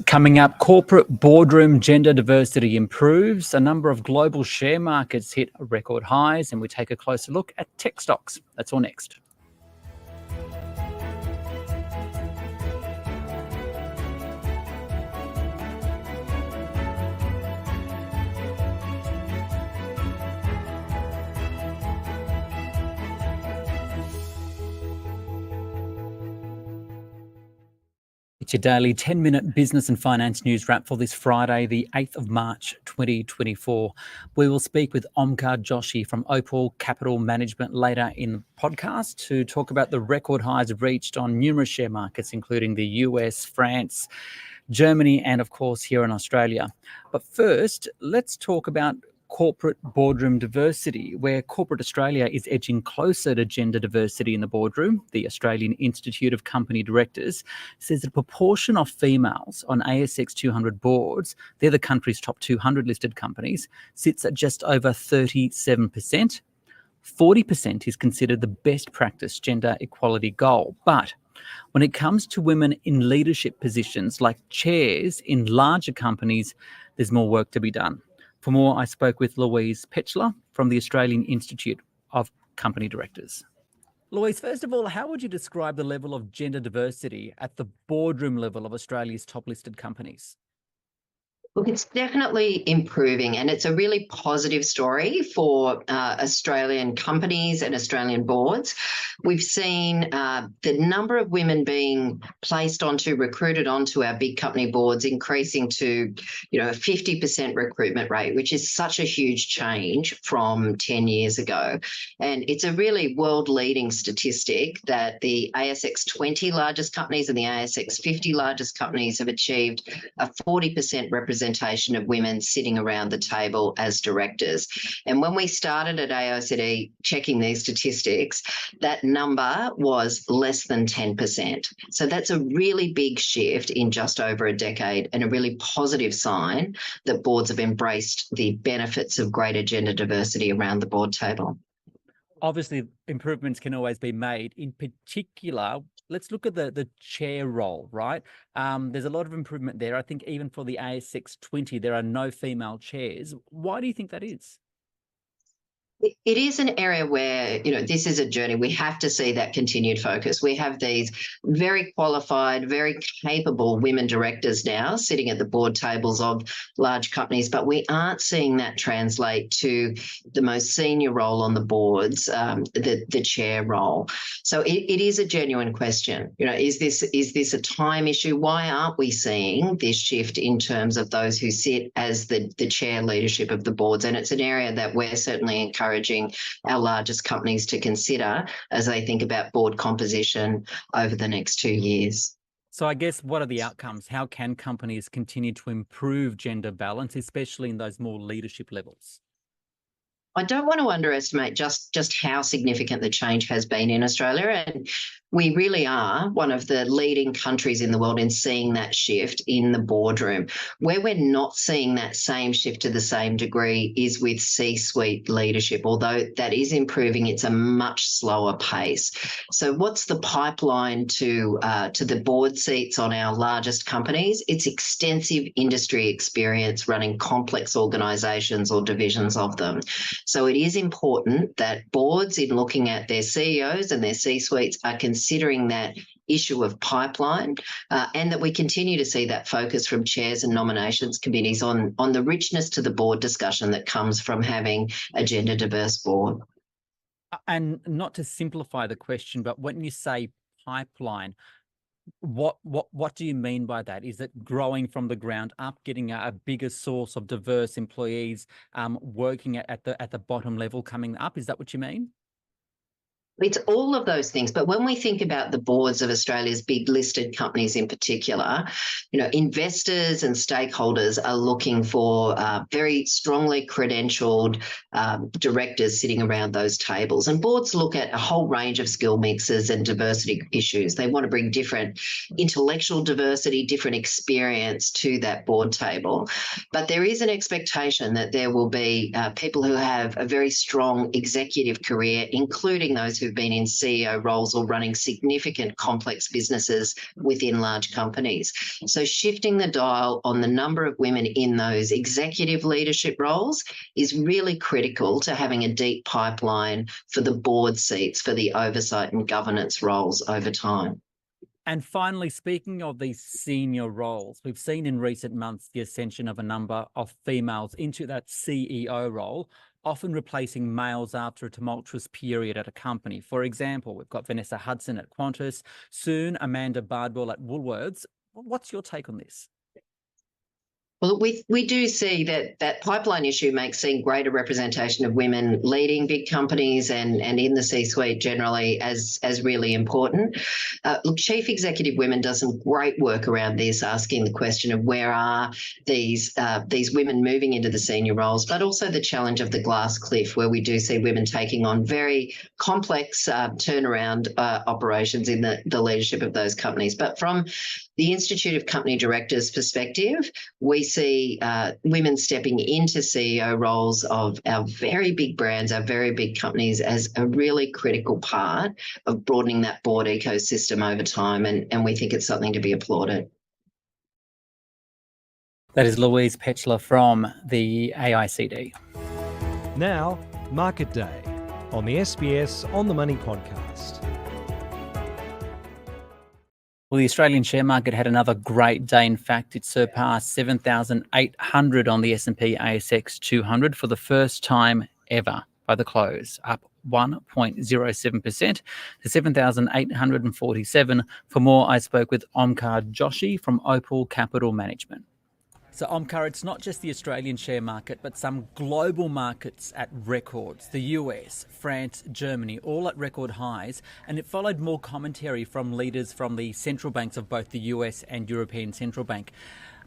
Coming up, corporate boardroom gender diversity improves. A number of global share markets hit record highs, and we take a closer look at tech stocks. That's all next. It's your daily 10-minute business and finance news wrap for this Friday, the 8th of March, 2024. We will speak with Omkar Joshi from Opal Capital Management later in the podcast to talk about the record highs reached on numerous share markets, including the US, France, Germany, and of course here in Australia. But first, let's talk about corporate boardroom diversity, where Corporate Australia is edging closer to gender diversity in the boardroom. The Australian Institute of Company Directors says the proportion of females on ASX 200 boards, they're the country's top 200 listed companies, sits at just over 37%. 40% is considered the best practice gender equality goal. But when it comes to women in leadership positions like chairs in larger companies, there's more work to be done. For more, I spoke with Louise Petschler from the Australian Institute of Company Directors. Louise, first of all, how would you describe the level of gender diversity at the boardroom level of Australia's top listed companies? Look, it's definitely improving, and it's a really positive story for Australian companies and Australian boards. We've seen the number of women being recruited onto our big company boards increasing to, a 50% recruitment rate, which is such a huge change from 10 years ago. And it's a really world-leading statistic that the ASX 20 largest companies and the ASX 50 largest companies have achieved a 40% representation of women sitting around the table as directors. And when we started at AICD checking these statistics, that number was less than 10%. So that's a really big shift in just over a decade, and a really positive sign that boards have embraced the benefits of greater gender diversity around the board table. Obviously, improvements can always be made. In particular, let's look at the chair role, right? There's a lot of improvement there. I think even for the ASX 20, there are no female chairs. Why do you think that is? It is an area where, this is a journey. We have to see that continued focus. We have these very qualified, very capable women directors now sitting at the board tables of large companies, but we aren't seeing that translate to the most senior role on the boards, the chair role. So it is a genuine question. Is this a time issue? Why aren't we seeing this shift in terms of those who sit as the chair leadership of the boards? And it's an area that we're certainly encouraging our largest companies to consider as they think about board composition over the next 2 years. So I guess what are the outcomes? How can companies continue to improve gender balance, especially in those more leadership levels? I don't want to underestimate just how significant the change has been in Australia, and we really are one of the leading countries in the world in seeing that shift in the boardroom. Where we're not seeing that same shift to the same degree is with C-suite leadership. Although that is improving, it's a much slower pace. So what's the pipeline to the board seats on our largest companies? It's extensive industry experience running complex organisations or divisions of them. So it is important that boards, in looking at their CEOs and their C-suites, are considering that issue of pipeline, and that we continue to see that focus from chairs and nominations committees on the richness to the board discussion that comes from having a gender diverse board. And not to simplify the question, but when you say pipeline, what do you mean by that? Is it growing from the ground up, getting a bigger source of diverse employees, working at the bottom level coming up? Is that what you mean? It's all of those things. But when we think about the boards of Australia's big listed companies in particular, investors and stakeholders are looking for very strongly credentialed directors sitting around those tables. And boards look at a whole range of skill mixes and diversity issues. They want to bring different intellectual diversity, different experience to that board table. But there is an expectation that there will be people who have a very strong executive career, including those who who've been in CEO roles or running significant complex businesses within large companies. So shifting the dial on the number of women in those executive leadership roles is really critical to having a deep pipeline for the board seats, for the oversight and governance roles over time. And finally, speaking of these senior roles, we've seen in recent months the ascension of a number of females into that CEO role, often replacing males after a tumultuous period at a company. For example, we've got Vanessa Hudson at Qantas, soon Amanda Bardwell at Woolworths. What's your take on this? Well, we do see that pipeline issue makes seeing greater representation of women leading big companies and in the C-suite generally as really important. Look, chief executive women does some great work around this, asking the question of where are these women moving into the senior roles, but also the challenge of the glass cliff, where we do see women taking on very complex turnaround operations in the leadership of those companies. But from the Institute of Company Directors perspective, we see women stepping into CEO roles of our very big brands, our very big companies, as a really critical part of broadening that board ecosystem over time, and we think it's something to be applauded. That is Louise Petschler from the AICD. Now, Market Day on the SBS On the Money podcast. Well, the Australian share market had another great day. In fact, it surpassed 7,800 on the S&P ASX 200 for the first time ever by the close, up 1.07% to 7,847. For more, I spoke with Omkar Joshi from Opal Capital Management. So, Omkar, it's not just the Australian share market, but some global markets at records. The US, France, Germany, all at record highs. And it followed more commentary from leaders from the central banks of both the US and European Central Bank.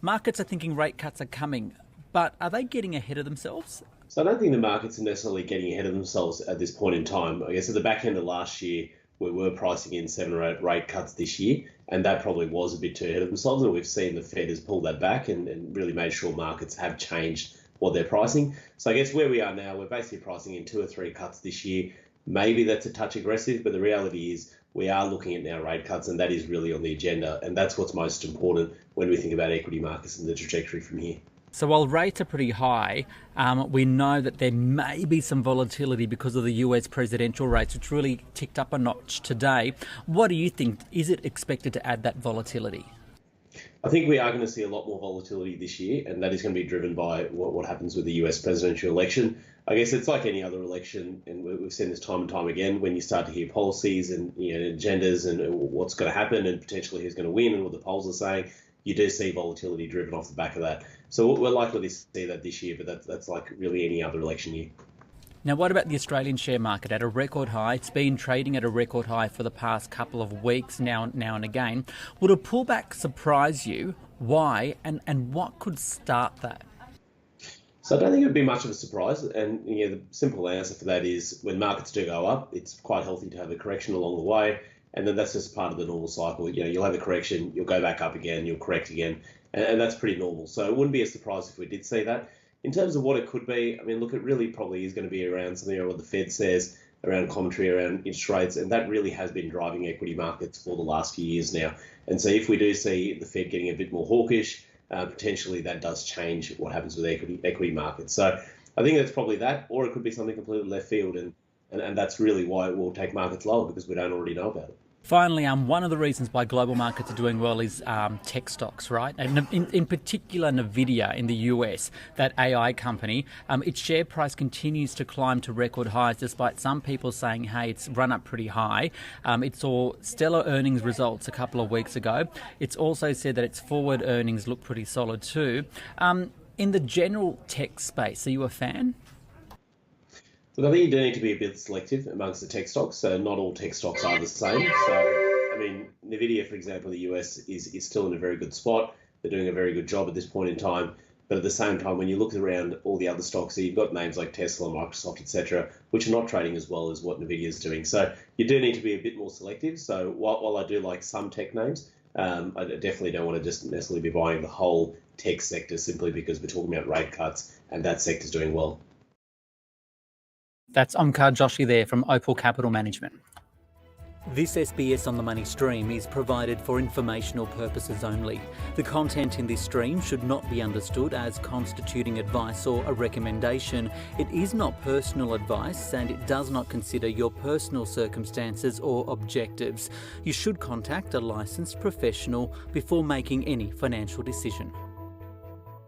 Markets are thinking rate cuts are coming, but are they getting ahead of themselves? So I don't think the markets are necessarily getting ahead of themselves at this point in time. I guess at the back end of last year, we were pricing in 7 or 8 rate cuts this year, and that probably was a bit too ahead of themselves. And we've seen the Fed has pulled that back and really made sure markets have changed what they're pricing. So I guess where we are now, we're basically pricing in 2 or 3 cuts this year. Maybe that's a touch aggressive, but the reality is we are looking at now rate cuts, and that is really on the agenda. And that's what's most important when we think about equity markets and the trajectory from here. So while rates are pretty high, we know that there may be some volatility because of the US presidential rates, which really ticked up a notch today. What do you think? Is it expected to add that volatility? I think we are going to see a lot more volatility this year, and that is going to be driven by what happens with the US presidential election. I guess it's like any other election, and we've seen this time and time again, when you start to hear policies and agendas and what's going to happen and potentially who's going to win and what the polls are saying, you do see volatility driven off the back of that. So we're likely to see that this year, but that's like really any other election year. Now, what about the Australian share market at a record high? It's been trading at a record high for the past couple of weeks now and again. Would a pullback surprise you? Why? And what could start that? So I don't think it would be much of a surprise. And the simple answer for that is when markets do go up, it's quite healthy to have a correction along the way. And then that's just part of the normal cycle. You'll have a correction, you'll go back up again, you'll correct again. And that's pretty normal. So it wouldn't be a surprise if we did see that. In terms of what it could be, I mean, look, it really probably is going to be around something around what the Fed says, around commentary around interest rates, and that really has been driving equity markets for the last few years now. And so if we do see the Fed getting a bit more hawkish, potentially that does change what happens with equity markets. So I think that's probably that, or it could be something completely left field, and that's really why it will take markets lower, because we don't already know about it. Finally, one of the reasons why global markets are doing well is tech stocks, right? And in particular, NVIDIA in the US, that AI company, its share price continues to climb to record highs, despite some people saying, hey, it's run up pretty high. It saw stellar earnings results a couple of weeks ago. It's also said that its forward earnings look pretty solid too. In the general tech space, are you a fan? Look, I think you do need to be a bit selective amongst the tech stocks. So not all tech stocks are the same. So, I mean, NVIDIA, for example, in the US is still in a very good spot. They're doing a very good job at this point in time. But at the same time, when you look around all the other stocks, so you've got names like Tesla, Microsoft, etc., which are not trading as well as what NVIDIA is doing. So you do need to be a bit more selective. So while I do like some tech names, I definitely don't want to just necessarily be buying the whole tech sector simply because we're talking about rate cuts and that sector's doing well. That's Omkar Joshi there from Opal Capital Management. This SBS On the Money stream is provided for informational purposes only. The content in this stream should not be understood as constituting advice or a recommendation. It is not personal advice and it does not consider your personal circumstances or objectives. You should contact a licensed professional before making any financial decision.